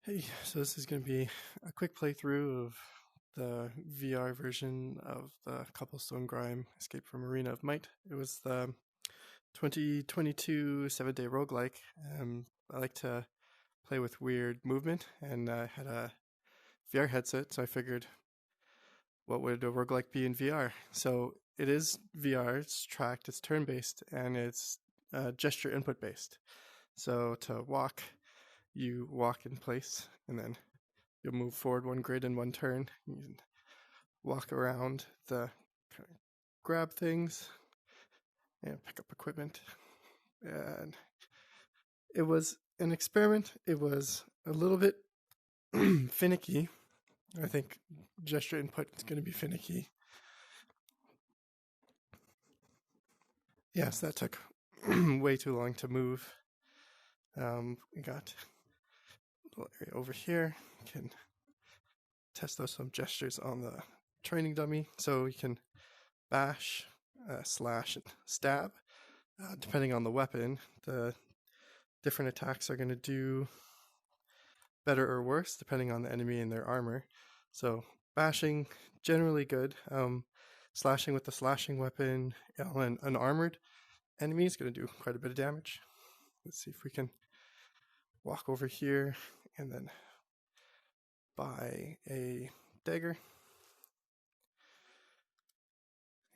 Hey, so this is going to be a quick playthrough of the VR version of the Cobblestone Grime Escape from Arena of Might. It was the 2022 7-day roguelike. I like to play with weird movement, and I had a VR headset, so I figured, what would a roguelike be in VR? So it is VR, it's tracked, it's turn-based, and it's gesture input-based. So to walk, you walk in place, and then you'll move forward one grid in one turn. You can walk around the kind of grab things and pick up equipment. And it was an experiment. It was a little bit finicky. I think gesture input is going to be finicky. Yes, that took way too long to move. We got a little area over here. You can test those some gestures on the training dummy. So you can bash, slash, and stab. Depending on the weapon, the different attacks are going to do better or worse depending on the enemy and their armor. So bashing, generally good. Slashing with the slashing weapon on an armored enemy is going to do quite a bit of damage. Let's see if we can walk over here and then buy a dagger.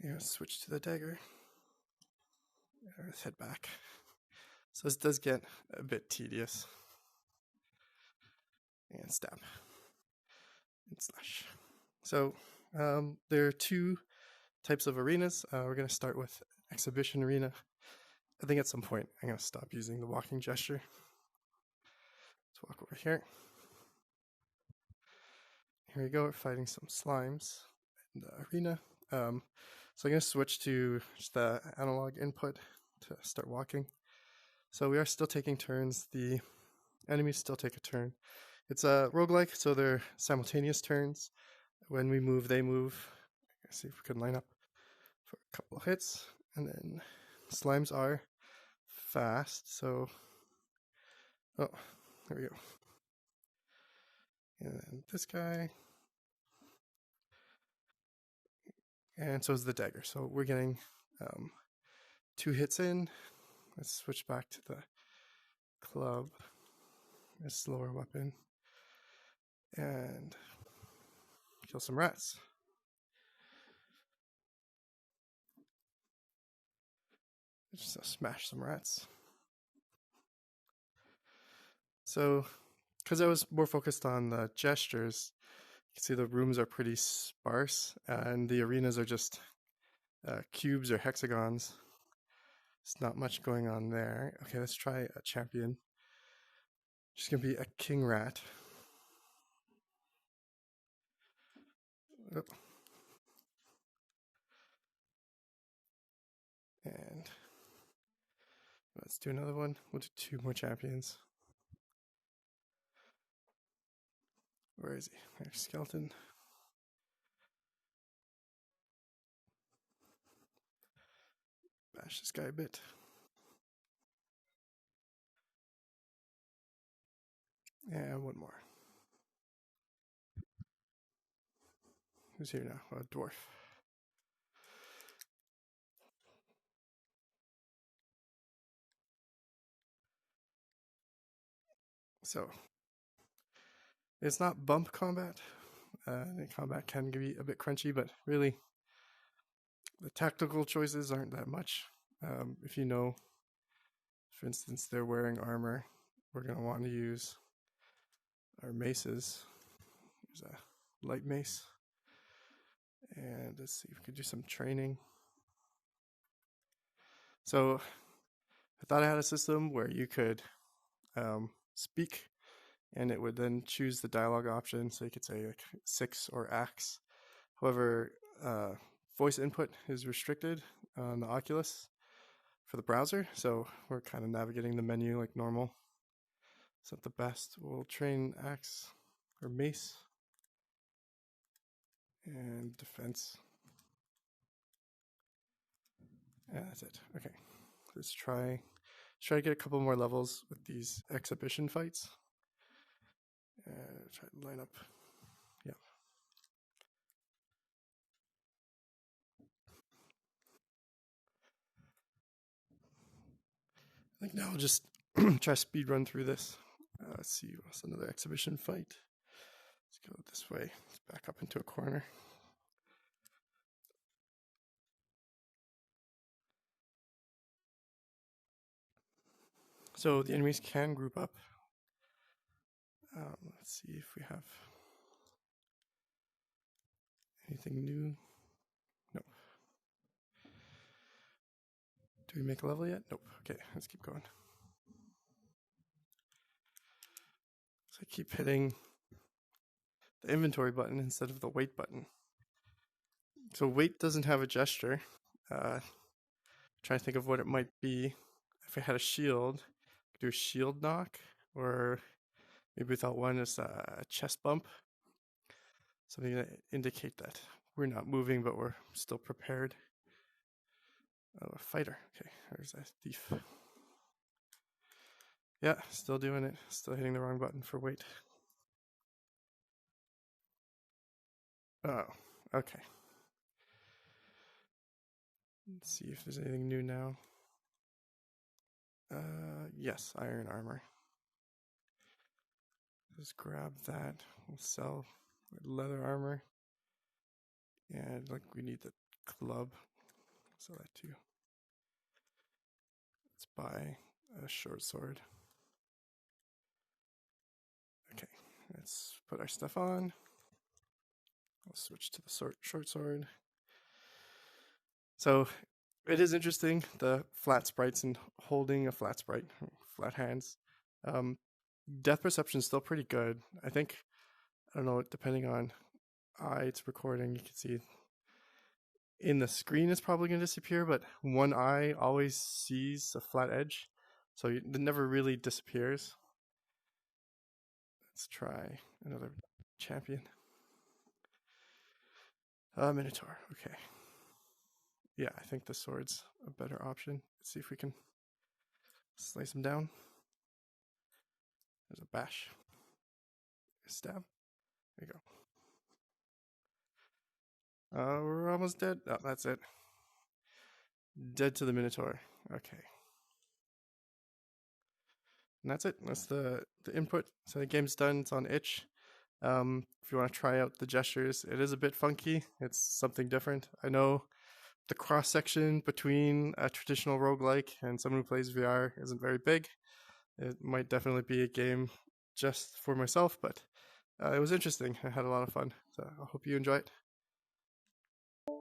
Yeah, switch to the dagger. Let's head back. So this does get a bit tedious. And stab. And slash. So there are two types of arenas. We're going to start with exhibition arena. I think at some point I'm going to stop using the walking gesture. Let's walk over here. Here we go, we're fighting some slimes in the arena. So I'm going to switch to just the analog input to start walking. So we are still taking turns. The enemies still take a turn. It's a roguelike, so they're simultaneous turns. When we move, they move. Let's see if we can line up for a couple of hits. And then slimes are fast, so oh, there we go. And then this guy. And so is the dagger. So we're getting 2 hits in. Let's switch back to the club, a slower weapon, and kill some rats. Just smash some rats. So, because I was more focused on the gestures, you can see the rooms are pretty sparse, and the arenas are just cubes or hexagons. There's not much going on there. Okay, let's try a champion. Just gonna be a king rat. Oh. And let's do another one. We'll do 2 more champions. Where is he? There's skeleton. Bash this guy a bit. And one more. Who's here now? A dwarf. So, it's not bump combat. The combat can be a bit crunchy, but really, the tactical choices aren't that much. If you know, for instance, they're wearing armor, we're going to want to use our maces. There's a light mace. And let's see if we could do some training. So, I thought I had a system where you could speak, and it would then choose the dialogue option. So you could say like 6 or axe. However, voice input is restricted on the Oculus for the browser, so we're kind of navigating the menu like normal. It's not the best. We'll train axe or mace and defense. Yeah, that's it. Okay, let's try to get a couple more levels with these exhibition fights. Try to line up. Yeah. I think now I'll just try speed run through this. Let's see, what's another exhibition fight? Let's go this way. Let's back up into a corner. So the enemies can group up. Let's see if we have anything new. Nope. Do we make a level yet? Nope. Okay, let's keep going. So I keep hitting the inventory button instead of the wait button. So wait doesn't have a gesture. Trying to think of what it might be. If I had a shield, I could do a shield knock, or maybe without one, it's a chest bump. Something that indicate that we're not moving, but we're still prepared. Oh, a fighter. Okay, there's that thief. Yeah, still doing it. Still hitting the wrong button for wait. Oh, okay. Let's see if there's anything new now. Yes, iron armor. Just grab that. We'll sell leather armor. And like we need the club. Sell that too. Let's buy a short sword. Okay, let's put our stuff on. I'll switch to the short sword. So it is interesting, the flat sprites and holding a flat sprite, flat hands. Depth perception is still pretty good. I think, I don't know, depending on eye it's recording, you can see in the screen it's probably going to disappear, but one eye always sees a flat edge, so it never really disappears. Let's try another champion. Minotaur, okay. Yeah, I think the sword's a better option. Let's see if we can slice him down. There's a bash. A stab. There you go. We're almost dead. Oh, that's it. Dead to the Minotaur. Okay. And that's it. That's the input. So the game's done. It's on itch. If you want to try out the gestures, it is a bit funky. It's something different. I know the cross section between a traditional roguelike and someone who plays VR isn't very big. It might definitely be a game just for myself, but it was interesting. I had a lot of fun. So I hope you enjoy it.